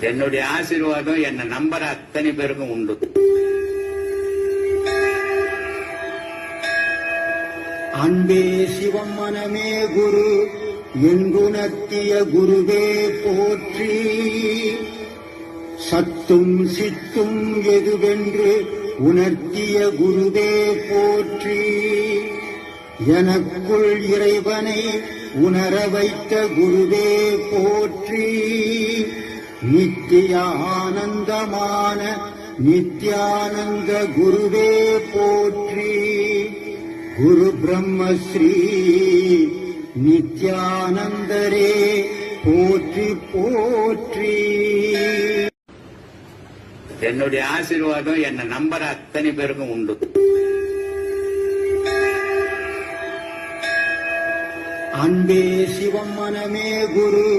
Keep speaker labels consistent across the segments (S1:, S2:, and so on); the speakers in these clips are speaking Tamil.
S1: என்னுடைய ஆசீர்வாதம் என்னை நம்புற அத்தனை பேருக்கும் உண்டு.
S2: அன்பே சிவம் மனமே குரு எங்குணர்த்திய குருவே போற்றி. சத்தும் சித்தும் எதுவென்று உணர்த்திய குருவே போற்றி. எனக்குள் இறைவனை உணர வைத்த குருவே போற்றி. நித்திய ஆனந்தமான நித்யானந்த குருவே போற்றி. குரு பிரம்மஸ்ரீ நித்யானந்தரே போற்றி போற்றி.
S1: என்னுடைய ஆசீர்வாதம் என்னை நம்புற அத்தனை பேருக்கும் உண்டு.
S2: அன்பே சிவம் மனமே குரு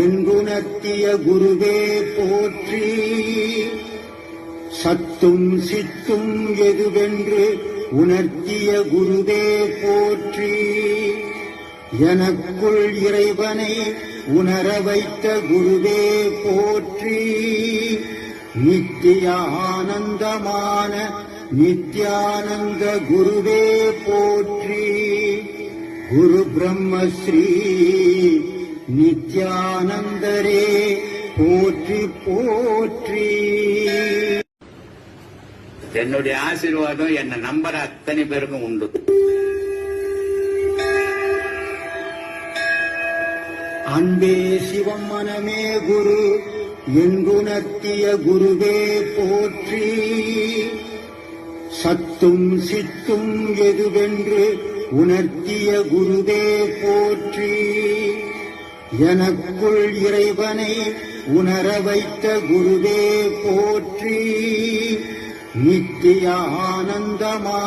S2: எங்குணர்த்திய குருவே போற்றி. சத்தும் சித்தும் எதுவென்று உணர்த்திய குருவே போற்றி. எனக்குள் இறைவனை உணர வைத்த குருவே போற்றி. நித்திய ஆனந்தமான நித்யானந்த குருவே போற்றி. குரு பிரம்மஸ்ரீ நித்யானந்தரே போற்றி போற்றி.
S1: என்னுடைய ஆசீர்வாதம் என்னை நம்புற அத்தனை பேருக்கும் உண்டு.
S2: அன்பே சிவம் மனமே குரு எங்குணர்த்திய குருவே போற்றி. சத்தும் சித்தும் எதுவென்று உணர்த்திய குருவே போற்றி. எனக்குள் இறைவனை உணர வைத்த குருவே போற்றி. நித்திய ஆனந்தமா